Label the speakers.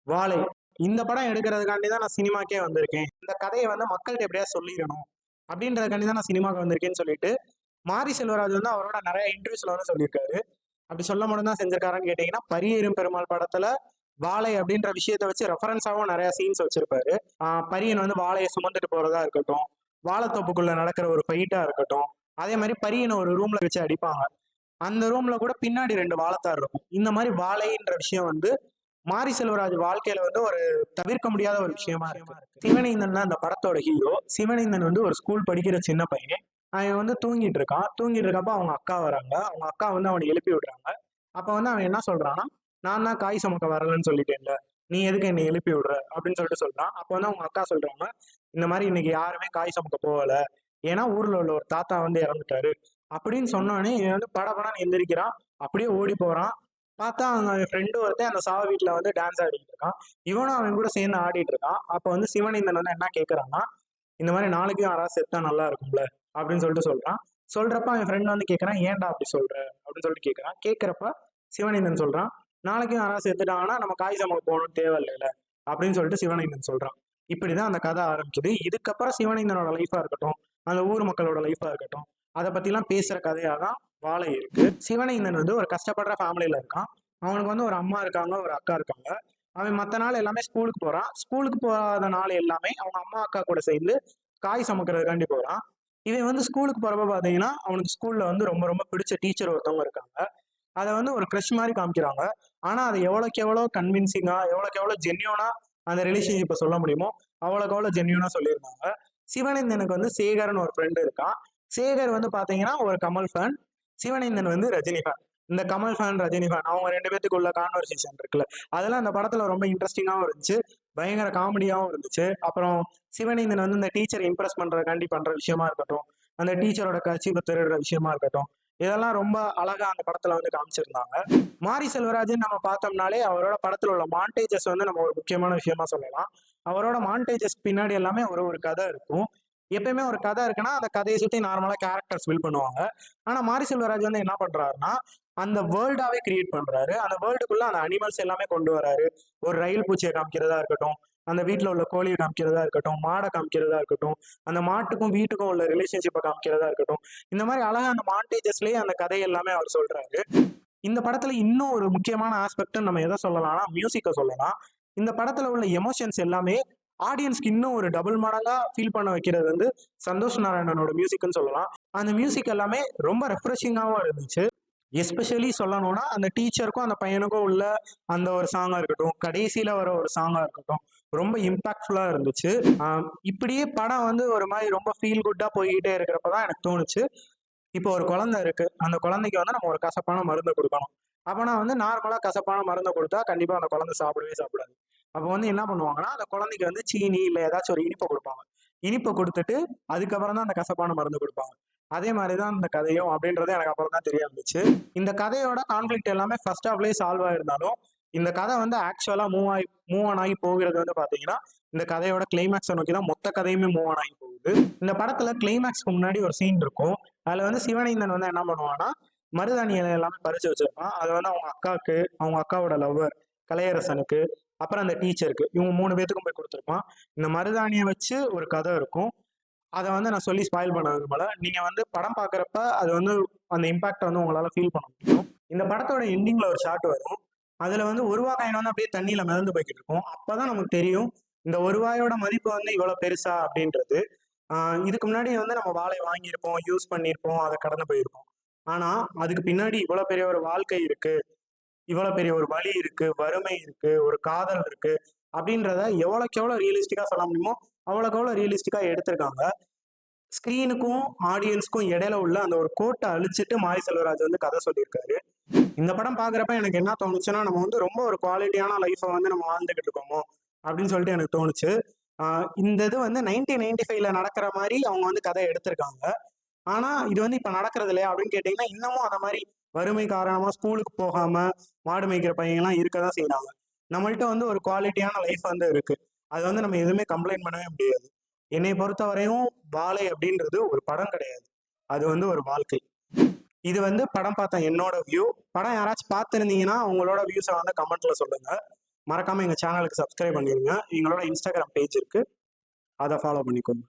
Speaker 1: வாழை. இந்த படம் எடுக்கிறதுக்காண்டி தான் நான் சினிமாக்கே வந்திருக்கேன். இந்த கதைய வந்து மக்கள்ட்ட எப்படியாவது சொல்லிறணும். அப்படின்றதுக்காண்டி தான் நான் சினிமாக்கு வந்திருக்கேன்னு சொல்லிட்டு, மாரி செல்வராஜ் வந்து அவரோட நெறைய இன்டர்வியூஸ்ல வந்து சொல்லியிருக்காரு. அப்படி சொல்ல மட்டும் தான் செஞ்சிருக்காரான்னு கேட்டீங்கன்னா, பரியேறும் பெருமாள் படத்துல வாழை அப்படின்ற விஷயத்த வச்சு ரெஃபரன்ஸாவும் நெறைய சீன்ஸ் வச்சிருப்பாரு. பரியன் வந்து வாழைய சுமந்துட்டு போறதா இருக்கட்டும், வாழைத்தோப்புக்குள்ள நடக்கிற ஒரு ஃபைட்டா இருக்கட்டும், அதே மாரி பரியன ஒரு ரூம்ல வச்சு அடிப்பாங்க. அந்த ரூம்ல கூட பின்னாடி 2 வாழைத்தார் இருக்கும். இந்த மாரி வாழைன்ற விஷயம் வந்து மாரி செல்வராஜ் வாழ்க்கையில வந்து ஒரு தவிர்க்க முடியாத ஒரு விஷயமா இருக்கு. சிவனேந்தன் தான் அந்த படத்தோட ஹீரோ. சிவனேந்தன் வந்து ஒரு ஸ்கூல் படிக்கிற சின்ன பையன். அவன் வந்து தூங்கிட்டு இருக்கான். தூங்கிட்டு இருக்கப்ப அவங்க அக்கா வராங்க. அவங்க அக்கா வந்து அவன எழுப்பி விடுறாங்க. அப்ப வந்து அவன் என்ன சொல்றான்னா, "நான் தான் காய் சுமக்க வரலன்னு சொல்லிட்டேன்ல. நீ எதுக்கு என்னை எழுப்பி விடுற?" அப்படின்னு சொல்லிட்டு சொல்றான். அப்ப வந்து அவங்க அக்கா சொல்றாங்க, "இந்த மாரி இன்னைக்கு யாருமே காய் சுமக்க போகல. ஏன்னா ஊர்ல உள்ள ஒரு தாத்தா வந்து இறந்துட்டாரு." அப்படின்னு சொன்னோனே இவன் வந்து படபடன்னு எந்திரிக்கிறான். அப்படியே ஓடி போறான். பார்த்தா அவங்க அவன் ஃப்ரெண்டு ஒருத்தன் அந்த சாவு வீட்ல வந்து டான்ஸ் ஆடிட்டு இருக்கான். இவனும் அவன் கூட சேர்ந்து ஆடிட்டு இருக்கான். அப்ப வந்து சிவனேந்தன் வந்து என்ன கேட்கறான்னா, "இந்த மாரி நாளைக்கும் யாராவது செத்தா நல்லா இருக்கும்ல." அப்படின்னு சொல்லிட்டு சொல்றான். சொல்றப்ப அவன் ஃப்ரெண்ட் வந்து கேட்கறான், "ஏன்டா அப்படி சொல்ற?" அப்படின்னு சொல்லிட்டு கேட்கறான். கேட்கறப்ப சிவனேந்தன் சொல்றான், "நாளைக்கும் யாராவது செத்துட்டாங்கன்னா நம்ம காய் சமைக்க போகணும்னு தேவையில்லைல." அப்படின்னு சொல்லிட்டு சிவனேந்தன் சொல்றான். இப்படிதான் அந்த கதை ஆரம்பிக்குது. இதுக்கப்புறம் சிவனேந்தனோட லைஃபா இருக்கட்டும், அந்த ஊர் மக்களோட லைஃபா இருக்கட்டும், அத பத்திலாம் பேசுற கதையா தான் வாழை இருக்கு. சிவனேந்தன் வந்து ஒரு கஷ்டப்படுற ஃபேமிலில இருக்கான். அவனுக்கு வந்து ஒரு அம்மா இருக்காங்க, ஒரு அக்கா இருக்காங்க. அவன் மத்த நாள் எல்லாமே ஸ்கூலுக்கு போறான். ஸ்கூலுக்கு போகாத நாள் எல்லாமே அவங்க அம்மா, அக்கா கூட சேர்ந்து காய் சமைக்கிறதுக்காண்டி போறான். இவன் வந்து ஸ்கூலுக்கு போறப்ப பாத்தீங்கன்னா, அவனுக்கு ஸ்கூல்ல வந்து ரொம்ப ரொம்ப பிடிச்ச டீச்சர் ஒருத்தவங்க இருக்காங்க. அத வந்து ஒரு கிரஷ் மாரி காமிக்கிறாங்க. ஆனா, அது எவ்வளோக்கு எவ்வளோ கன்வின்சிங்கா, எவ்வளோக்கு எவ்வளோ ஜென்யூனா அந்த ரிலேஷன்ஷிப்ப சொல்ல முடியுமோ, அவ்வளோக்கு அவ்வளோ ஜென்யூனா சொல்லியிருந்தாங்க. சிவனேந்தனுக்கு வந்து சேகர்ன்னு ஒரு ஃப்ரெண்ட் இருக்கான். சேகர் வந்து பாத்தீங்கன்னா, ஒரு கமல் ஃபேன். சிவனேந்தன் வந்து ரஜினி ஃபேன். இந்த கமல் ஃபேன், ரஜினி ஃபேன் அவங்க 2 பேத்துக்குள்ள கான்வர்சேஷன் இருக்குல்ல. அதெல்லாம் அந்த படத்துல ரொம்ப இன்ட்ரஸ்டிங்காவும் இருந்துச்சு. பயங்கர காமெடியாவும் இருந்துச்சு. அப்புறம் சிவனேந்தன் வந்து இந்த டீச்சர இம்ப்ரெஸ் பண்றதுக்காண்டி பண்ற விஷயமா இருக்கட்டும், அந்த டீச்சரோட கர்ச்சீஃப திருடுற விஷயமா இருக்கட்டும், இதெல்லாம் ரொம்ப அழகா அந்த படத்துல வந்து காமிச்சிருந்தாங்க. மாரி செல்வராஜன் நம்ம பார்த்தோம்னாலே, அவரோட படத்துல உள்ள மான்டேஜஸ் வந்து நம்ம ஒரு முக்கியமான விஷயமா சொல்லலாம். அவரோட மான்டேஜஸ்க்கு பின்னாடி எல்லாமே ஒரு ஒரு கதை இருக்கும். எப்பயுமே ஒரு கதை இருக்குன்னா, அந்த கதைய சுத்தி நார்மலா கேரக்டர்ஸ் பில்ட் பண்ணுவாங்க. ஆனா மாரி செல்வராஜ் வந்து என்ன பண்றாருன்னா, அந்த வேர்ல்டாவே கிரியேட் பண்றாரு. அந்த வேர்ல்டுக்குள்ள அந்த அனிமல்ஸ் எல்லாமே கொண்டு வராரு. ஒரு ரயில் பூச்சிய காமிக்கிறதா இருக்கட்டும், அந்த வீட்ல உள்ள கோழிய காமிக்கிறதா இருக்கட்டும், மாட காமிக்கிறதா இருக்கட்டும், அந்த மாட்டுக்கும் வீட்டுக்கும் உள்ள ரிலேஷன்ஷிப்ப காமிக்கிறதா இருக்கட்டும். இந்த மாரி அழகா அந்த மான்டேஜஸ்லயே அந்த கதை எல்லாமே அவர் சொல்றாரு. இந்த படத்துல இன்னும் ஒரு முக்கியமான ஆஸ்பெக்ட் நம்ம எத சொல்லலாம்னா, மியூசிக்க சொல்லலாம். இந்த படத்துல உள்ள எமோஷன்ஸ் எல்லாமே ஆடியன்ஸ்க்கு இன்னும் ஒரு டபுள் மடங்கா ஃபீல் பண்ண வைக்கிறது வந்து சந்தோஷ் நாராயணனோட மியூசிக்ன்னு சொல்லலாம். அந்த மியூசிக் எல்லாமே ரொம்ப ரெஃப்ரெஷிங்காவும் இருந்துச்சு. எஸ்பெஷலி சொல்லணும்னா, அந்த டீச்சருக்கும், அந்த பையனுக்கும் உள்ள அந்த ஒரு சாங்கா இருக்கட்டும், கடைசியில வர ஒரு சாங்கா இருக்கட்டும், ரொம்ப இம்பாக்ட்ஃபுல்லா இருந்துச்சு. இப்படியே படம் வந்து ஒரு மாரி ரொம்ப ஃபீல் குட்டா போய்க்கிட்டே இருக்கிறப்ப தான் எனக்கு தோணுச்சு, இப்போ ஒரு குழந்தை இருக்கு. அந்த குழந்தைக்கு வந்து நம்ம ஒரு கசப்பான மருந்த குடுக்கணும். அப்பனா வந்து நார்மலா கசப்பான மருந்த குடுத்தா கண்டிப்பா அந்த குழந்தை சாப்பிடவே சாப்பிடாது. அப்ப வந்து என்ன பண்ணுவாங்கன்னா, அந்த குழந்தைக்கு வந்து சீனி இல்ல ஏதாச்சும் ஒரு இனிப்ப குடுப்பாங்க. இனிப்ப குடுத்துட்டு, அதுக்கப்புறம் தான் அந்த கசப்பான மருந்து குடுப்பாங்க. அதே மாரி தான் இந்த கதையும் அப்படின்றது எனக்கு அப்புறம் தான் தெரிய வந்துச்சு. இந்த கதையோட கான்ஃப்ளிக்ட் எல்லாமே ஃபர்ஸ்ட் ஹாஃப்லயே சால்வ் ஆயிருந்தாலும், இந்த கதை வந்து ஆக்சுவலா மூவ் ஆன் ஆகி போகிறது வந்து பாத்தீங்கன்னா, இந்த கதையோட கிளைமாக்ஸ நோக்கி தான் மொத்த கதையுமே மூவ் ஆன் ஆகி போகுது. இந்த படத்துல கிளைமாக்ஸ்க்கு முன்னாடி ஒரு சீன் இருக்கும். அதுல வந்து சிவனேந்தன் வந்து என்ன பண்ணுவான்னா, மருதாணி இலை எல்லாமே பறிச்சு வச்சிருப்பான். அது வந்து அவங்க அக்காவுக்கு, அவங்க அக்காவோட லவ்வர் கலையரசனுக்கு, அப்புறம் அந்த டீச்சருக்கு இவங்க 3 பேத்துக்கும் போய் குடுத்திருப்பான். இந்த மருதாணிய வச்சு ஒரு கதை இருக்கும். அத வந்து நான் சொல்லி ஸ்பாயில் பண்ண விரும்பல. நீங்க வந்து படம் பார்க்குறப்ப அது வந்து அந்த இம்பாக்ட்ட வந்து உங்களால ஃபீல் பண்ண முடியும். இந்த படத்தோட எண்டிங்ல ஒரு ஷாட் வரும். அதுல வந்து ரூ. 1 காயின் வந்து அப்படியே தண்ணீல மிதந்து போய்க்கிட்டு இருக்கும். அப்பதான் நமக்கு தெரியும், இந்த ரூ. 1 மதிப்பு வந்து இவ்வளோ பெருசா அப்படின்றது. ஆ இதுக்கு முன்னாடி வந்து நம்ம வாழை வாங்கியிருப்போம், யூஸ் பண்ணியிருப்போம், அத கடந்து போயிருப்போம். ஆனா, அதுக்கு பின்னாடி இவ்வளோ பெரிய ஒரு வாழ்க்கை இருக்கு. இவ்வளோ பெரிய ஒரு வலி இருக்கு, வறுமை இருக்கு, ஒரு காதல் இருக்கு. அப்படின்றத எவ்வளோக்கு எவ்வளோ ரியலிஸ்டிக்கா சொல்ல முடியுமோ, அவ்வளோக்கு அவ்வளோ ரியலிஸ்டிக்கா எடுத்திருக்காங்க. ஸ்க்ரீனுக்கும், ஆடியன்ஸ்க்கும் இடையில உள்ள அந்த ஒரு கோட்ட அழிச்சிட்டு மாரி செல்வராஜ் வந்து கதை சொல்லியிருக்காரு. இந்த படம் பார்க்குறப்ப எனக்கு என்ன தோணுச்சுன்னா, நம்ம வந்து ரொம்ப ஒரு குவாலிட்டியான லைஃப வந்து நம்ம வாழ்ந்துகிட்டு இருக்கோமோ! அப்படின்னு சொல்லிட்டு எனக்கு தோணுச்சு. ஆ இந்த இது வந்து 1995ல நடக்கிற மாரி அவங்க வந்து கதை எடுத்திருக்காங்க. ஆனா, இது வந்து இப்ப நடக்கிறது இல்லையா? அப்படின்னு கேட்டீங்கன்னா, இன்னமும் அந்த மாரி வறுமை காரணமா ஸ்கூலுக்கு போகாம, மாடு மேய்க்கிற பையன்லாம் இருக்க தான் செய்றாங்க. நம்மள்ட்ட வந்து ஒரு குவாலிட்டியான லைஃப் வந்து இருக்கு. அது வந்து நம்ம எதுவுமே கம்ப்ளைண்ட் பண்ணவே முடியாது. என்னைய பொறுத்தவரையும் வாழை அப்படின்றது ஒரு படம் கிடையாது. அது வந்து ஒரு வாழ்க்கை. இது வந்து படம் பார்த்த என்னோட வியூ. படம் யாராச்சும் பார்த்திருந்தீங்கன்னா, உங்களோட வியூஸ வந்து கமெண்ட்ல சொல்லுங்க. மறக்காமல் எங்கள் சேனலுக்கு சப்ஸ்கிரைப் பண்ணிடுங்க. எங்களோட இன்ஸ்டாகிராம் பேஜ் இருக்குது, அதை ஃபாலோ பண்ணிக்கோங்க.